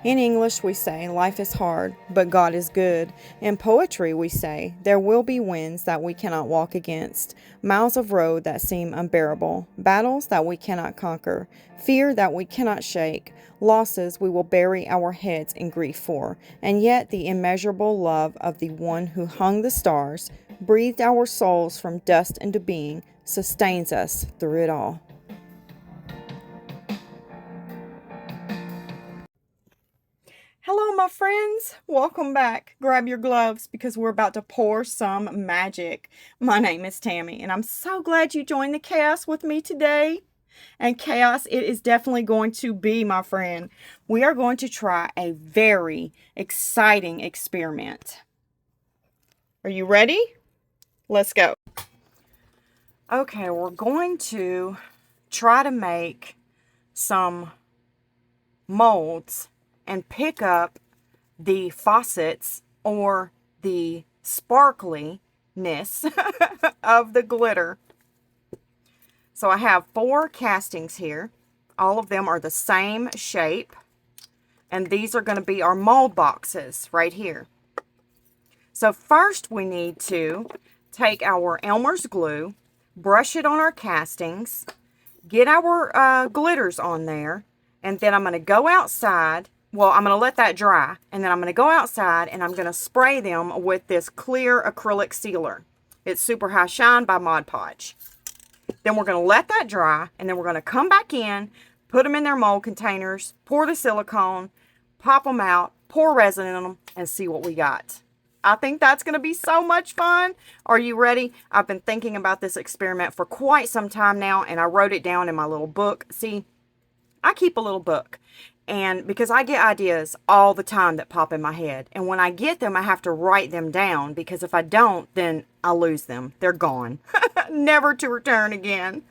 In English, we say, life is hard, but God is good. In poetry, we say, there will be winds that we cannot walk against, miles of road that seem unbearable, battles that we cannot conquer, fear that we cannot shake, losses we will bury our heads in grief for, and yet the immeasurable love of the one who hung the stars, breathed our souls from dust into being, sustains us through it all. Hello, my friends. Welcome back. Grab your gloves because we're about to pour some magic. My name is Tammy, and I'm so glad you joined the chaos with me today. And chaos it is definitely going to be, my friend. We are going to try a very exciting experiment. Are you ready? Let's go. Okay, we're going to try to make some molds and pick up the faucets or the sparkliness of the glitter. So I have 4 castings here. All of them are the same shape. And these are going to be our mold boxes right here. So first we need to take our Elmer's glue, brush it on our castings, get our glitters on there, and then I'm going to go outside. Well, I'm going to let that dry, and then I'm going to go outside and I'm going to spray them with this clear acrylic sealer. It's Super High Shine by Mod Podge. Then we're going to let that dry, and then we're going to come back in, put them in their mold containers, pour the silicone, pop them out, pour resin in them, and see what we got. I think that's going to be so much fun. Are you ready? I've been thinking about this experiment for quite some time now, and I wrote it down in my little book. See, I keep a little book. And because I get ideas all the time that pop in my head. And when I get them, I have to write them down. Because if I don't, then I lose them. They're gone. Never to return again.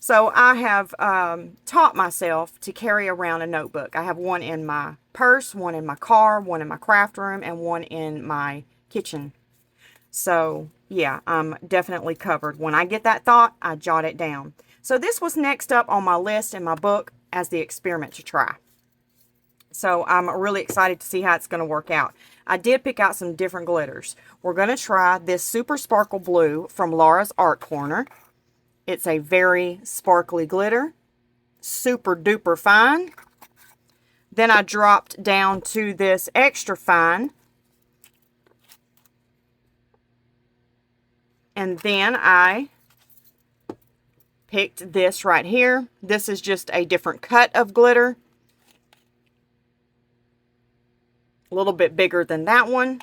So I have taught myself to carry around a notebook. I have one in my purse, one in my car, one in my craft room, and one in my kitchen. So yeah, I'm definitely covered. When I get that thought, I jot it down. So this was next up on my list in my book as the experiment to try. So I'm really excited to see how it's going to work out. I did pick out some different glitters. We're going to try this Super Sparkle Blue from Laura's Art Corner. It's a very sparkly glitter. Super duper fine. Then I dropped down to this extra fine. And then I picked this right here. This is just a different cut of glitter. A little bit bigger than that one.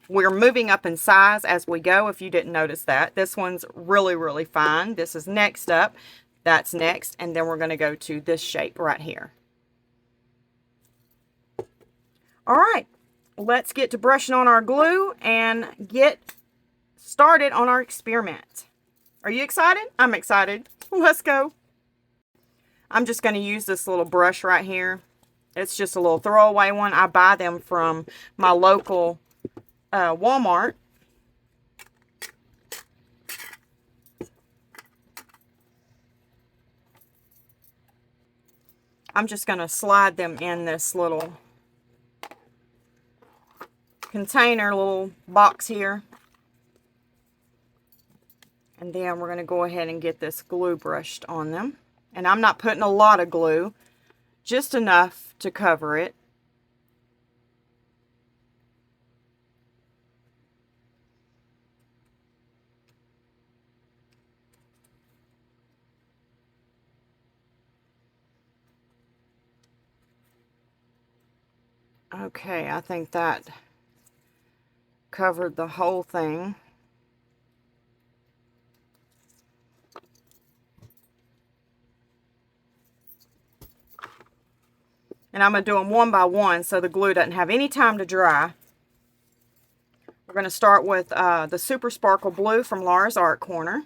We're moving up in size as we go, if you didn't notice that. This one's really, really fine. This is next up. That's next. And then we're going to go to this shape right here. All right. Let's get to brushing on our glue and get started on our experiment. Are you excited? I'm excited. Let's go. I'm just going to use this little brush right here. It's just a little throwaway one. I buy them from my local Walmart. I'm just going to slide them in this little container, little box here. And then we're going to go ahead and get this glue brushed on them. And I'm not putting a lot of glue, just enough to cover it. Okay, I think that covered the whole thing. And I'm going to do them one by one so the glue doesn't have any time to dry. We're going to start with the Super Sparkle Blue from Laura's Art Corner.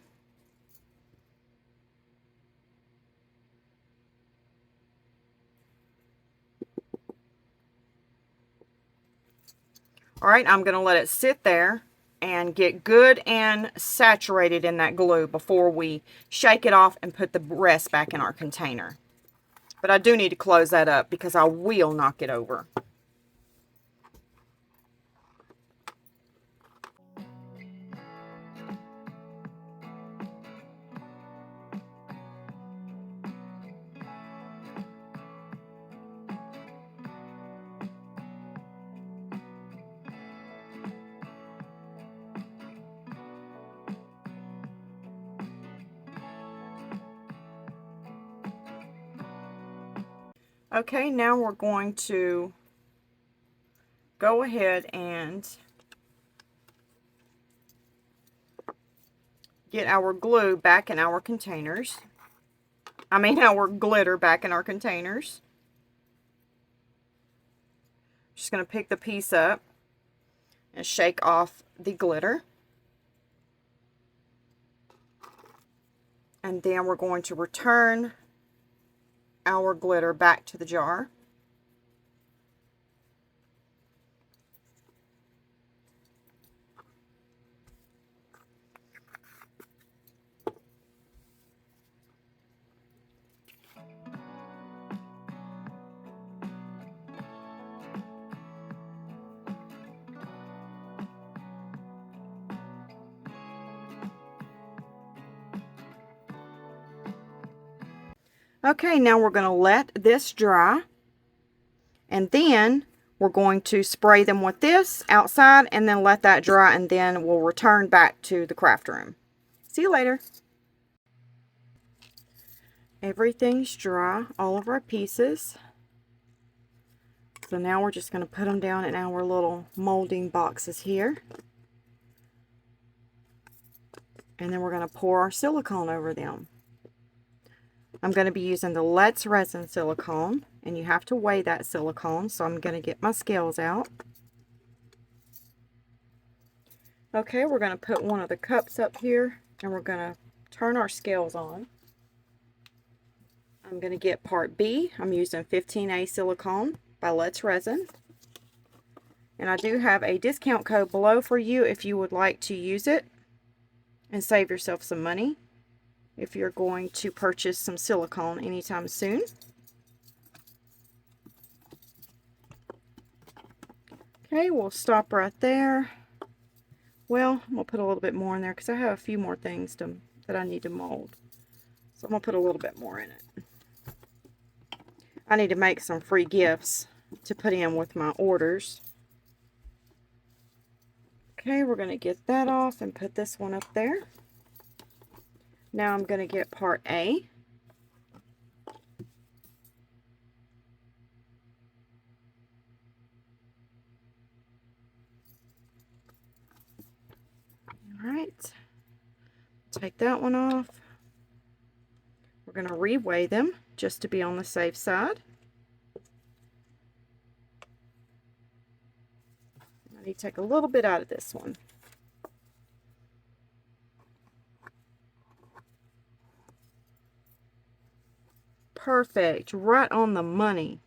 All right, I'm going to let it sit there and get good and saturated in that glue before we shake it off and put the rest back in our container. But I do need to close that up because I will knock it over. Okay, now we're going to go ahead and get our glue back in our containers. Our glitter back in our containers. Just going to pick the piece up and shake off the glitter. And then we're going to return our glitter back to the jar. Okay, now we're going to let this dry, and then we're going to spray them with this outside and then let that dry, and then we'll return back to the craft room. See you later. Everything's dry, all of our pieces. So now we're just going to put them down in our little molding boxes here. And then we're going to pour our silicone over them. I'm going to be using the Let's Resin silicone, and you have to weigh that silicone, so I'm going to get my scales out. Okay, we're going to put one of the cups up here, and we're going to turn our scales on. I'm going to get part B. I'm using 15A silicone by Let's Resin. And I do have a discount code below for you if you would like to use it and save yourself some money if you're going to purchase some silicone anytime soon. Okay, we'll stop right there. Well, I'm going to put a little bit more in there because I have a few more things that I need to mold. So I'm going to put a little bit more in it. I need to make some free gifts to put in with my orders. Okay, we're going to get that off and put this one up there. Now I'm going to get part A. Alright, take that one off. We're going to re-weigh them just to be on the safe side. I need to take a little bit out of this one. Perfect, right on the money.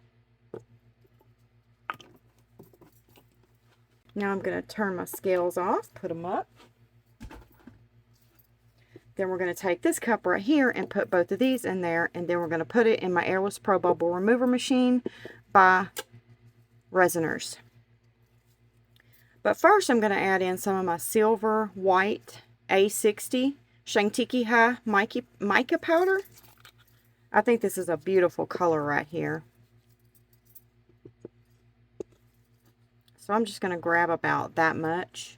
Now I'm going to turn my scales off, put them up. Then we're going to take this cup right here and put both of these in there, and then we're going to put it in my airless pro bubble remover machine by Resiners. But first I'm going to add in some of my silver white A60 Shantiki High mica powder. I think this is a beautiful color right here. So I'm just going to grab about that much,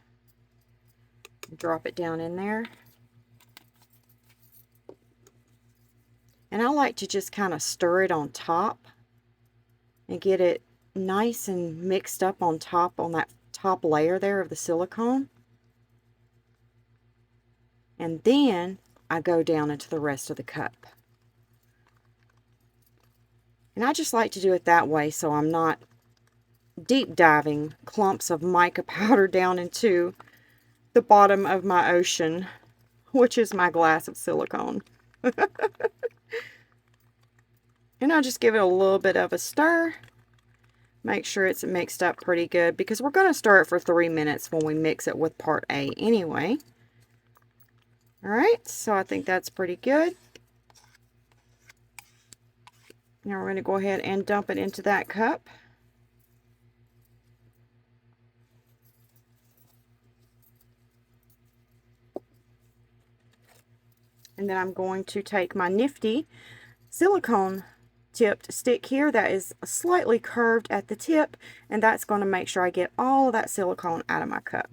drop it down in there. And I like to just kind of stir it on top and get it nice and mixed up on top, on that top layer there of the silicone. And then I go down into the rest of the cup. And I just like to do it that way so I'm not deep diving clumps of mica powder down into the bottom of my ocean, which is my glass of silicone. And I'll just give it a little bit of a stir. Make sure it's mixed up pretty good, because we're going to stir it for 3 minutes when we mix it with part A anyway. Alright, so I think that's pretty good. Now we're going to go ahead and dump it into that cup. And then I'm going to take my nifty silicone tipped stick here that is slightly curved at the tip, and that's going to make sure I get all of that silicone out of my cup.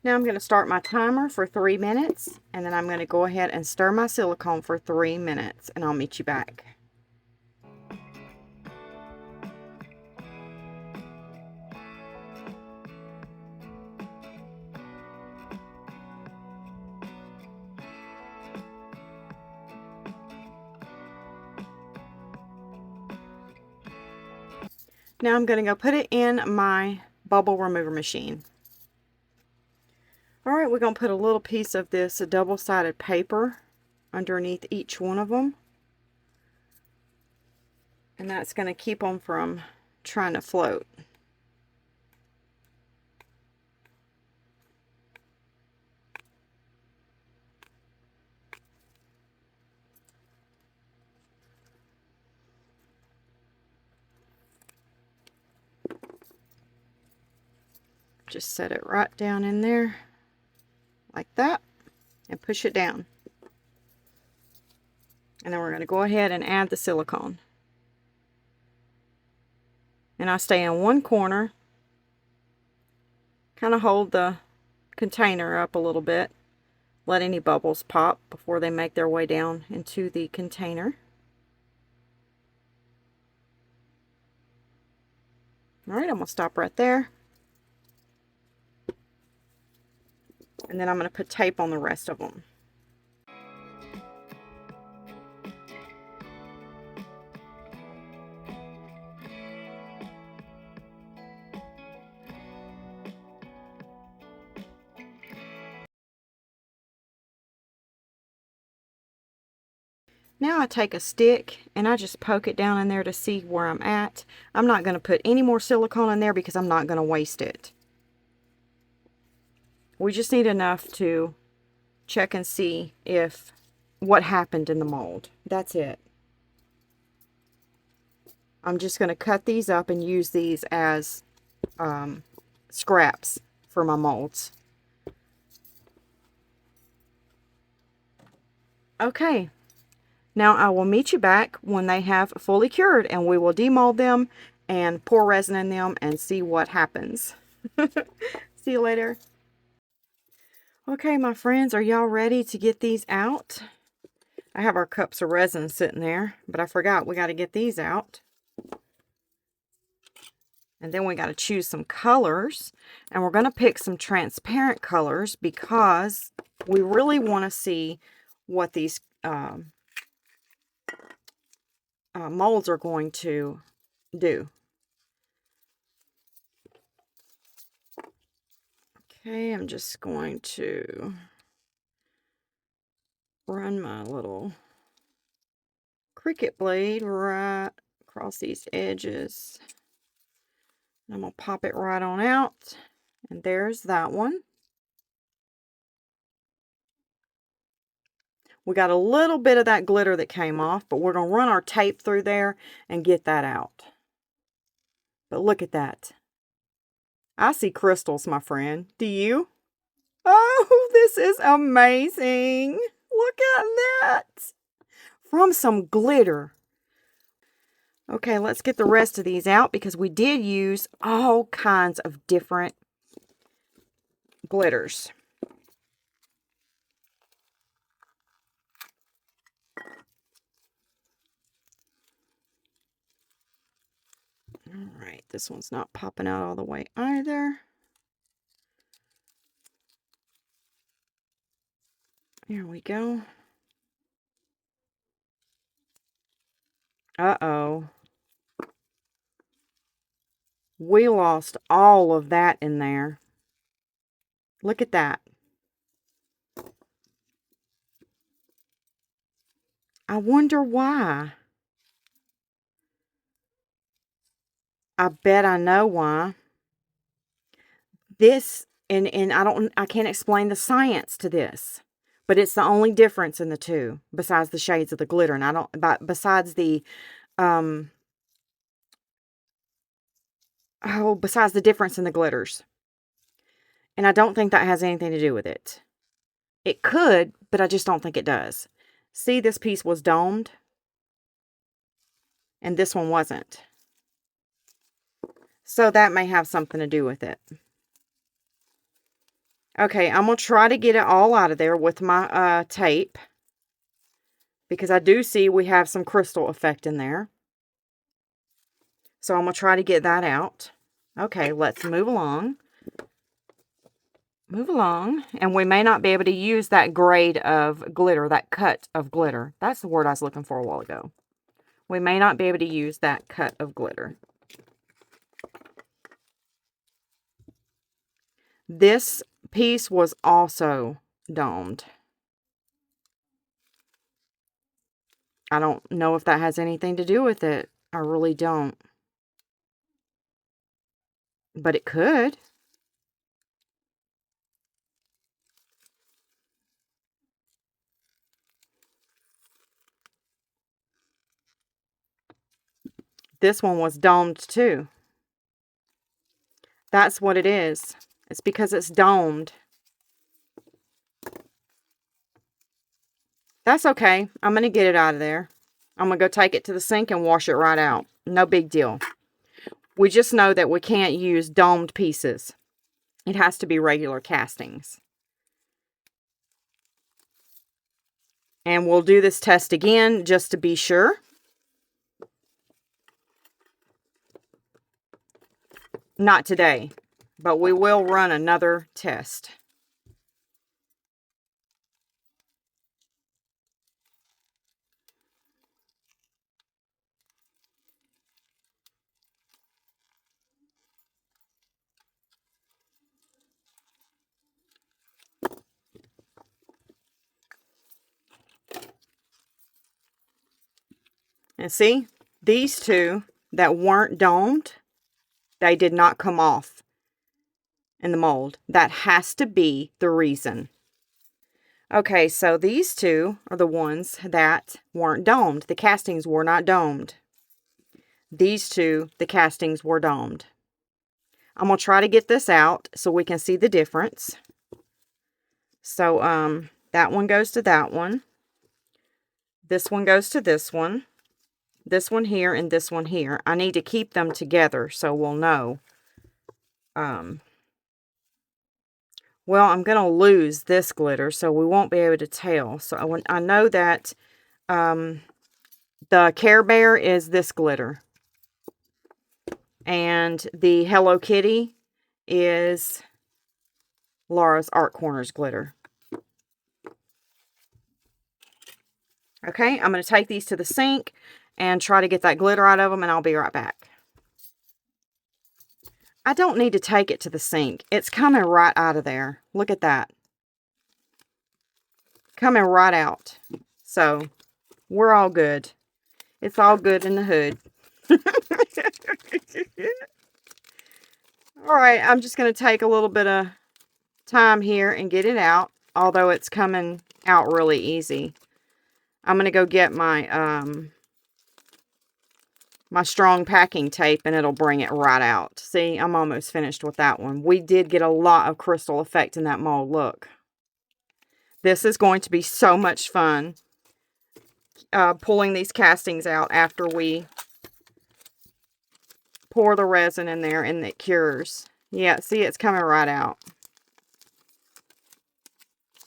Now I'm going to start my timer for 3 minutes, and then I'm going to go ahead and stir my silicone for 3 minutes, and I'll meet you back. Now I'm going to go put it in my bubble remover machine. Alright, we're going to put a little piece of this double-sided paper underneath each one of them. And that's going to keep them from trying to float. Just set it right down in there like that and push it down. And then we're going to go ahead and add the silicone. And I stay in one corner, kind of hold the container up a little bit, let any bubbles pop before they make their way down into the container. Alright, I'm going to stop right there. And then I'm going to put tape on the rest of them. Now I take a stick and I just poke it down in there to see where I'm at. I'm not going to put any more silicone in there because I'm not going to waste it. We just need enough to check and see if what happened in the mold. That's it. I'm just going to cut these up and use these as scraps for my molds. Okay. Now I will meet you back when they have fully cured, and we will demold them and pour resin in them and see what happens. See you later. Okay, my friends, are y'all ready to get these out? I have our cups of resin sitting there, but I forgot we got to get these out. And then we got to choose some colors, and we're going to pick some transparent colors because we really want to see what these molds are going to do. Okay, I'm just going to run my little Cricut blade right across these edges. I'm going to pop it right on out. And there's that one. We got a little bit of that glitter that came off, but we're going to run our tape through there and get that out. But look at that. I see crystals, my friend. Do you? Oh, this is amazing. Look at that. From some glitter. Okay, let's get the rest of these out because we did use all kinds of different glitters. All right, this one's not popping out all the way either. There we go. Uh-oh. We lost all of that in there. Look at that. I wonder why. I bet I know why. This, and I can't explain the science to this, but it's the only difference in the two, besides the shades of the glitter, and besides the, besides the difference in the glitters. And I don't think that has anything to do with it. It could, but I just don't think it does. See, this piece was domed, and this one wasn't. So that may have something to do with it. Okay, I'm going to try to get it all out of there with my tape, because I do see we have some crystal effect in there. So I'm going to try to get that out. Okay, let's move along. Move along. And we may not be able to use that grade of glitter, that cut of glitter. That's the word I was looking for a while ago. We may not be able to use that cut of glitter. This piece was also domed. I don't know if that has anything to do with it. I really don't. But it could. This one was domed too. That's what it is. It's because it's domed. That's okay. I'm going to get it out of there. I'm going to go take it to the sink and wash it right out. No big deal. We just know that we can't use domed pieces. It has to be regular castings. And we'll do this test again just to be sure. Not today, but we will run another test. And see, these two that weren't domed, they did not come off in the mold. That has to be the reason. Okay, so these two are the ones that weren't domed. The castings were not domed. These two, the castings were domed. I'm going to try to get this out so we can see the difference. So, that one goes to that one. This one goes to this one. This one here and this one here. I need to keep them together so we'll know. Well, I'm going to lose this glitter, so we won't be able to tell. So I know that the Care Bear is this glitter. And the Hello Kitty is Laura's Art Corners glitter. Okay, I'm going to take these to the sink and try to get that glitter out of them, and I'll be right back. I don't need to take it to the sink. It's coming right out of there. Look at that. Coming right out. So, we're all good. It's all good in the hood. Alright, I'm just going to take a little bit of time here and get it out. Although it's coming out really easy. I'm going to go get my my strong packing tape and it'll bring it right out. See, I'm almost finished with that one. We did get a lot of crystal effect in that mold. Look. This is going to be so much fun. Pulling these castings out after we pour the resin in there and it cures. Yeah, see, it's coming right out.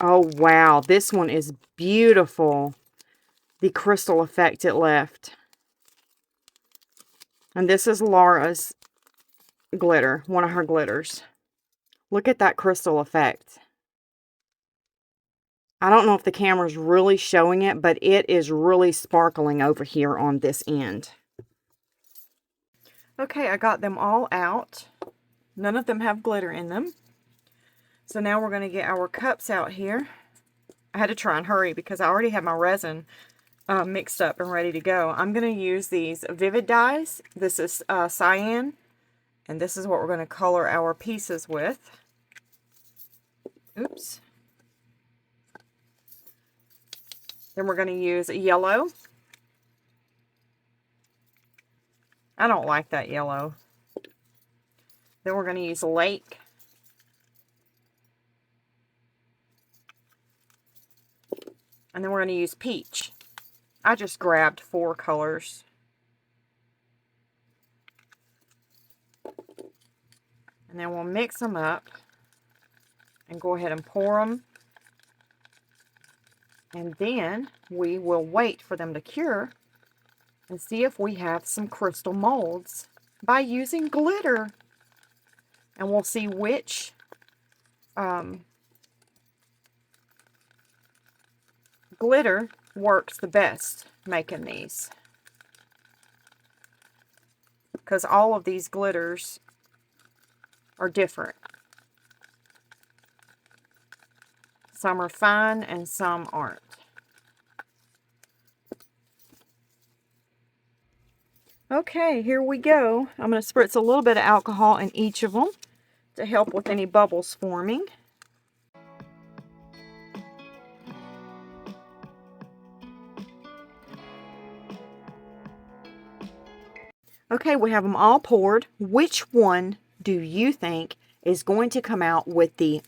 Oh, wow. This one is beautiful. The crystal effect it left. And this is Laura's glitter, one of her glitters. Look at that crystal effect. I don't know if the camera's really showing it, but it is really sparkling over here on this end. Okay, I got them all out. None of them have glitter in them. So now we're going to get our cups out here. I had to try and hurry because I already have my resin mixed up and ready to go. I'm going to use these vivid dyes. This is cyan, and this is what we're going to color our pieces with. Oops. Then we're going to use yellow. I don't like that yellow. Then we're going to use lake. And then we're going to use peach. I just grabbed 4 colors. And then we'll mix them up and go ahead and pour them. And then we will wait for them to cure and see if we have some crystal molds by using glitter. And we'll see which glitter works the best making these. Because all of these glitters are different. Some are fine and some aren't. Okay, here we go. I'm going to spritz a little bit of alcohol in each of them to help with any bubbles forming. Okay, we have them all poured. Which one do you think is going to come out with the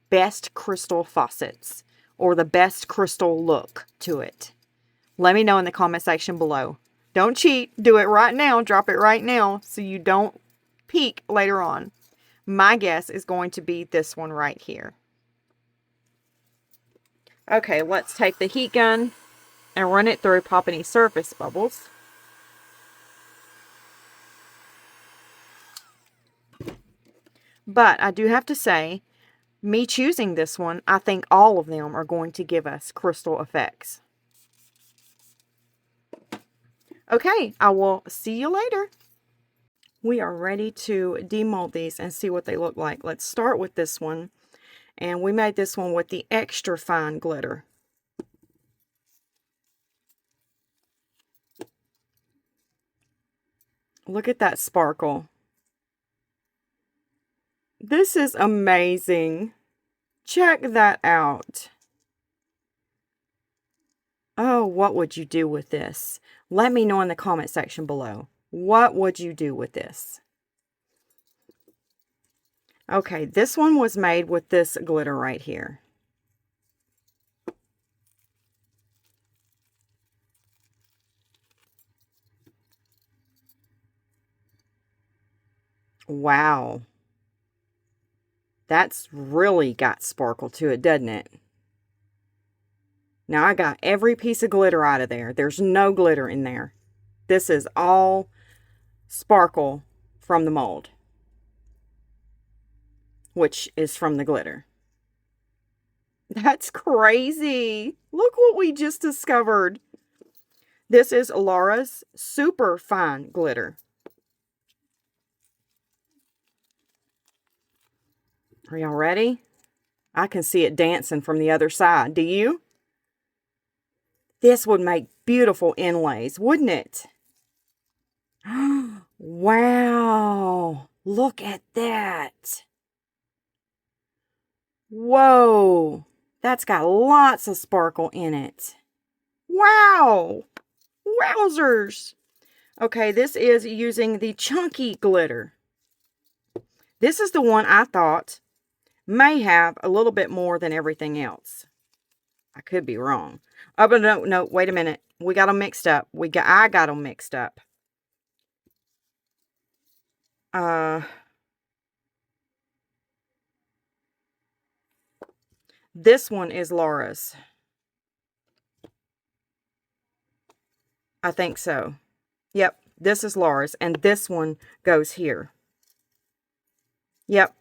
best crystal faucets or the best crystal look to it? Let me know in the comment section below. Don't cheat. Do it right now. Drop it right now so you don't peek later on. My guess is going to be this one right here. Okay, let's take the heat gun and run it through, pop any surface bubbles. But I do have to say, me choosing this one, I think all of them are going to give us crystal effects. Okay, I will see you later. We are ready to demold these and see what they look like. Let's start with this one. And we made this one with the extra fine glitter. Look at that sparkle. This is amazing. Check that out. Oh, what would you do with this? Let me know in the comment section below. What would you do with this? Okay, this one was made with this glitter right here. Wow. That's really got sparkle to it, doesn't it? Now I got every piece of glitter out of there. There's no glitter in there. This is all sparkle from the mold, which is from the glitter. That's crazy. Look what we just discovered. This is Laura's super fine glitter. Are y'all ready? I can see it dancing from the other side. Do you? This would make beautiful inlays, wouldn't it? Wow. Look at that. Whoa. That's got lots of sparkle in it. Wow. Wowzers. Okay, this is using the chunky glitter. This is the one I thought may have a little bit more than everything else. I could be wrong. Oh, but no, wait a minute. We got them mixed up. I got them mixed up. This one is Laura's. I think so. Yep, this is Laura's, and this one goes here. Yep.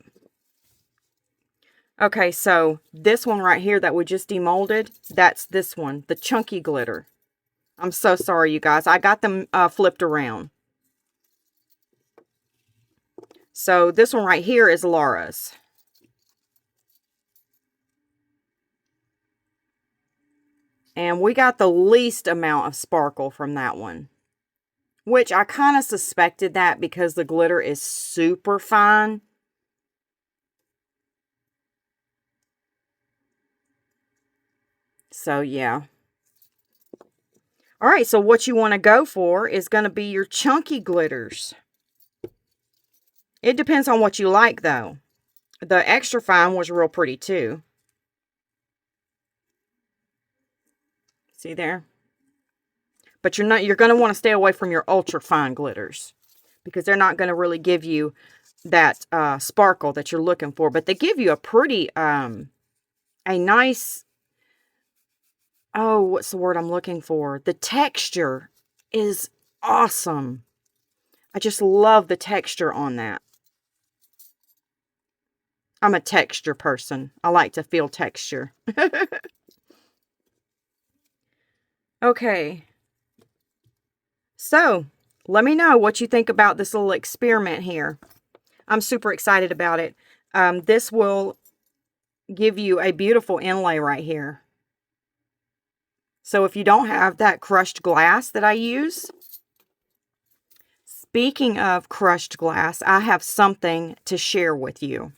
Okay, so this one right here that we just demolded, that's this one, the chunky glitter. I'm so sorry, you guys. I got them flipped around. So this one right here is Laura's. And we got the least amount of sparkle from that one. Which I kind of suspected that because the glitter is super fine. So, yeah. All right, so what you want to go for is going to be your chunky glitters. It depends on what you like, though. The extra fine was real pretty, too. See there? But you're going to want to stay away from your ultra fine glitters because they're not going to really give you that sparkle that you're looking for, but they give you a pretty, a nice, oh, what's the word I'm looking for? The texture is awesome. I just love the texture on that. I'm a texture person. I like to feel texture. Okay. So, let me know what you think about this little experiment here. I'm super excited about it. This will give you a beautiful inlay right here. So if you don't have that crushed glass that I use, speaking of crushed glass, I have something to share with you.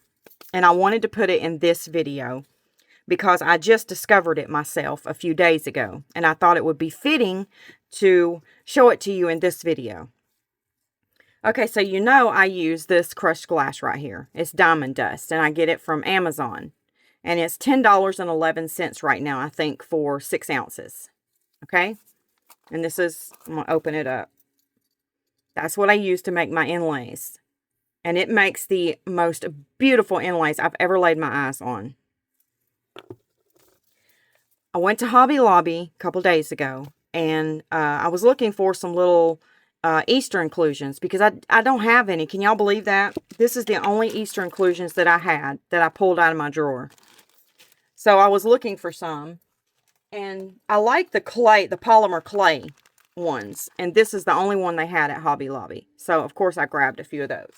And I wanted to put it in this video because I just discovered it myself a few days ago. And I thought it would be fitting to show it to you in this video. Okay, so you know I use this crushed glass right here. It's diamond dust, and I get it from Amazon. And it's $10.11 right now, I think, for 6 ounces. Okay? And this is, I'm going to open it up. That's what I use to make my inlays. And it makes the most beautiful inlays I've ever laid my eyes on. I went to Hobby Lobby a couple days ago, and I was looking for some little Easter inclusions because I don't have any. Can y'all believe that? This is the only Easter inclusions that I had that I pulled out of my drawer. So I was looking for some, and I like the clay, the polymer clay ones, and this is the only one they had at Hobby Lobby. So of course I grabbed a few of those.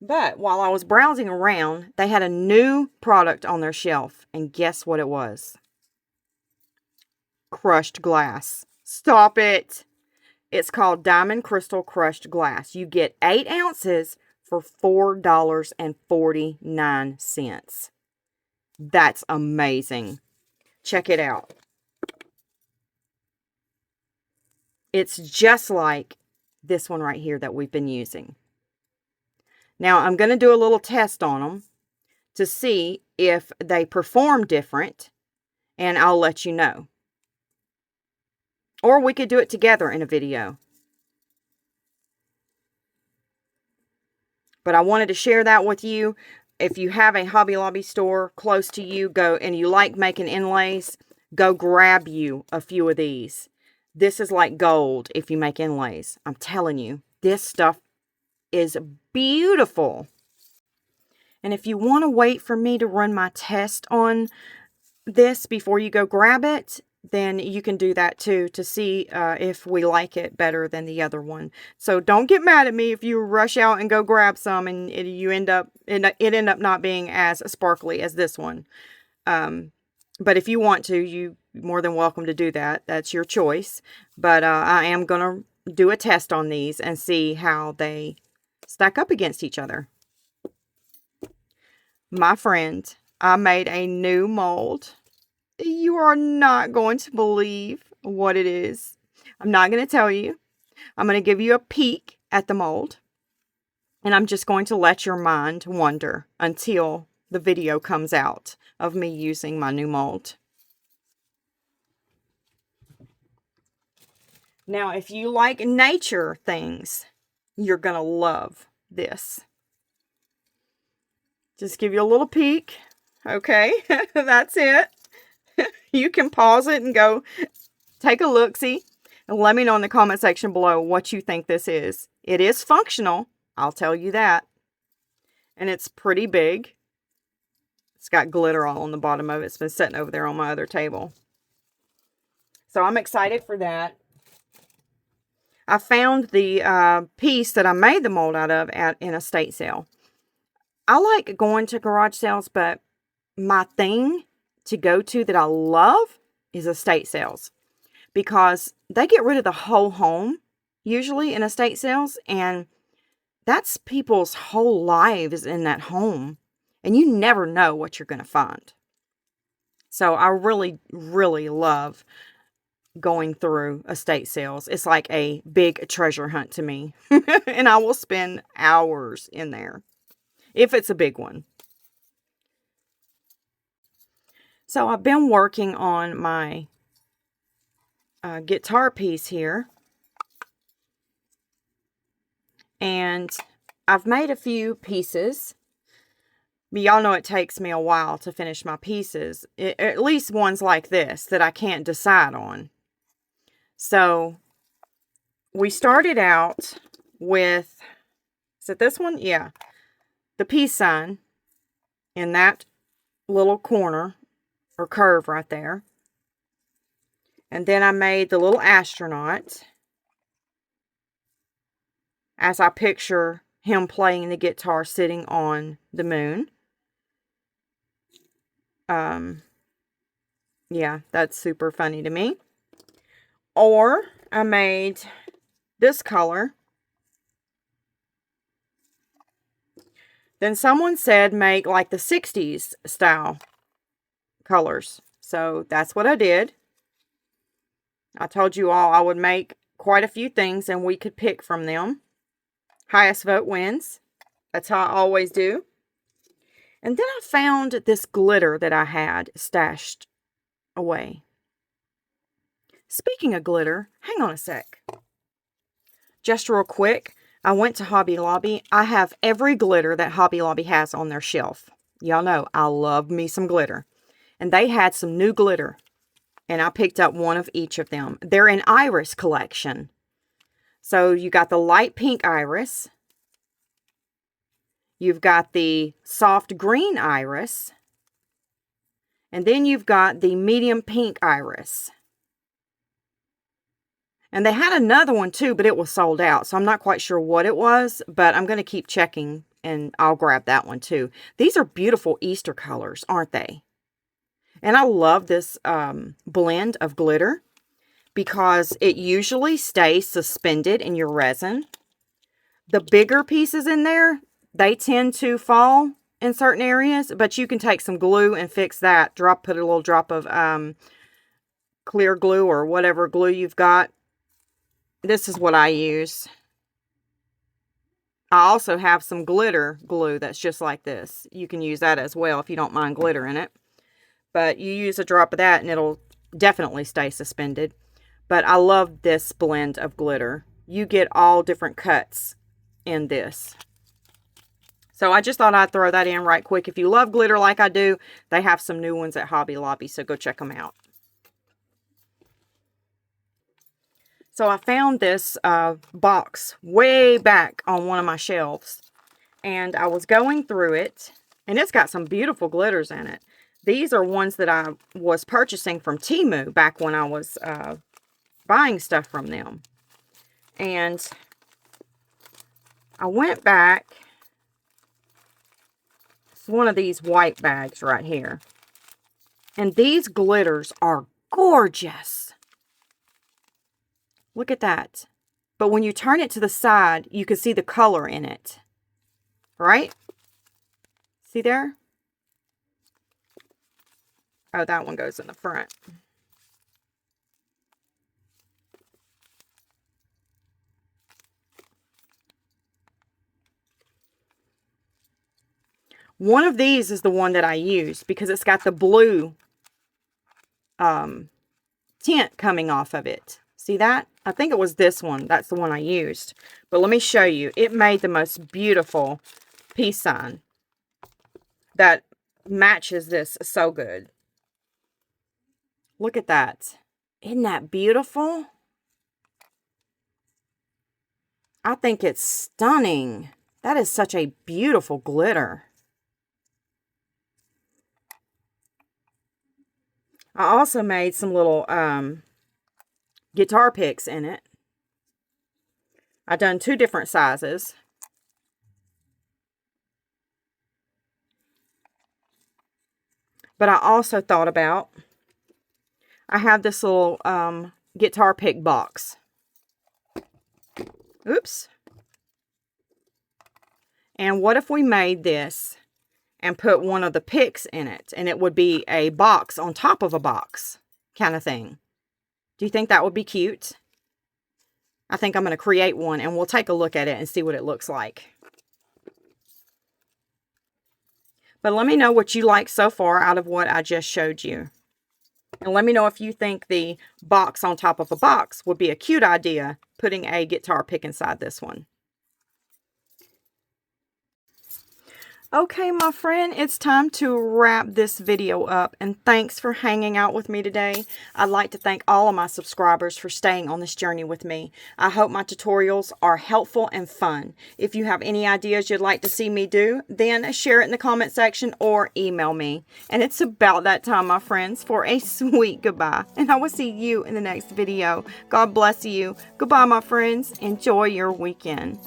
But while I was browsing around, they had a new product on their shelf, and guess what it was? Crushed glass. Stop it! It's called Diamond Crystal Crushed Glass. You get 8 ounces for $4.49. That's amazing. Check it out. It's just like this one right here that we've been using. Now, I'm going to do a little test on them to see if they perform different, and I'll let you know. Or we could do it together in a video. But I wanted to share that with you. If you have a Hobby Lobby store close to you, go and you like making inlays, go grab you a few of these. This is like gold if you make inlays. I'm telling you, this stuff is beautiful. And if you want to wait for me to run my test on this before you go grab it, then you can do that too to see if we like it better than the other one. So don't get mad at me if you rush out and go grab some and it end up not being as sparkly as this one. But if you want to, you're more than welcome to do that. That's your choice. But I am going to do a test on these and see how they stack up against each other. My friend, I made a new mold. You are not going to believe what it is. I'm not going to tell you. I'm going to give you a peek at the mold. And I'm just going to let your mind wander until the video comes out of me using my new mold. Now, if you like nature things, you're going to love this. Just give you a little peek. Okay, that's it. You can pause it and go take a look-see. And let me know in the comment section below what you think this is. It is functional, I'll tell you that. And it's pretty big. It's got glitter all on the bottom of it. It's been sitting over there on my other table. So I'm excited for that. I found the piece that I made the mold out of in an estate sale. I like going to garage sales, but my thing to go to that I love is estate sales. Because they get rid of the whole home, usually in estate sales, and that's people's whole lives in that home. And you never know what you're going to find. So I really, really love going through estate sales. It's like a big treasure hunt to me. And I will spend hours in there. If it's a big one. So I've been working on my guitar piece here. And I've made a few pieces. But y'all know it takes me a while to finish my pieces. At least ones like this that I can't decide on. So we started out with, is it this one? Yeah. The peace sign in that little corner or curve right there. And then I made the little astronaut as I picture him playing the guitar sitting on the moon. Yeah, that's super funny to me. Or I made this color. Then someone said make like the 60s style colors. So that's what I did. I told you all I would make quite a few things and we could pick from them. Highest vote wins. That's how I always do. And then I found this glitter that I had stashed away. Speaking of glitter, hang on a sec. Just real quick, I went to Hobby Lobby. I have every glitter that Hobby Lobby has on their shelf. Y'all know I love me some glitter. And they had some new glitter. And I picked up one of each of them. They're an iris collection. So you got the light pink iris. You've got the soft green iris. And then you've got the medium pink iris. And they had another one too, but it was sold out. So I'm not quite sure what it was, but I'm going to keep checking and I'll grab that one too. These are beautiful Easter colors, aren't they? And I love this blend of glitter because it usually stays suspended in your resin. The bigger pieces in there, they tend to fall in certain areas, but you can take some glue and fix that. Put a little drop of clear glue or whatever glue you've got. This is what I use. I also have some glitter glue that's just like this. You can use that as well if you don't mind glitter in it. But you use a drop of that and it'll definitely stay suspended. But I love this blend of glitter. You get all different cuts in this. So I just thought I'd throw that in right quick. If you love glitter like I do, they have some new ones at Hobby Lobby. So go check them out. So I found this box way back on one of my shelves. And I was going through it. And it's got some beautiful glitters in it. These are ones that I was purchasing from Temu back when I was buying stuff from them. And I went back. It's one of these white bags right here. And these glitters are gorgeous. Look at that. But when you turn it to the side, you can see the color in it. Right? See there? Oh, that one goes in the front. One of these is the one that I use because it's got the blue tint coming off of it. See that? I think it was this one. That's the one I used. But let me show you. It made the most beautiful peace sign that matches this so good. Look at that. Isn't that beautiful? I think it's stunning. That is such a beautiful glitter. I also made some little guitar picks in it. I've done 2 different sizes. But I also thought about, I have this little guitar pick box. Oops. And what if we made this and put one of the picks in it, and it would be a box on top of a box kind of thing? Do you think that would be cute? I think I'm going to create one and we'll take a look at it and see what it looks like. But let me know what you like so far out of what I just showed you. And let me know if you think the box on top of a box would be a cute idea, putting a guitar pick inside this one. Okay, my friend, it's time to wrap this video up, and thanks for hanging out with me today. I'd like to thank all of my subscribers for staying on this journey with me. I hope my tutorials are helpful and fun. If you have any ideas you'd like to see me do, then share it in the comment section or email me. And it's about that time, my friends, for a sweet goodbye, and I will see you in the next video. God bless you. Goodbye, my friends. Enjoy your weekend.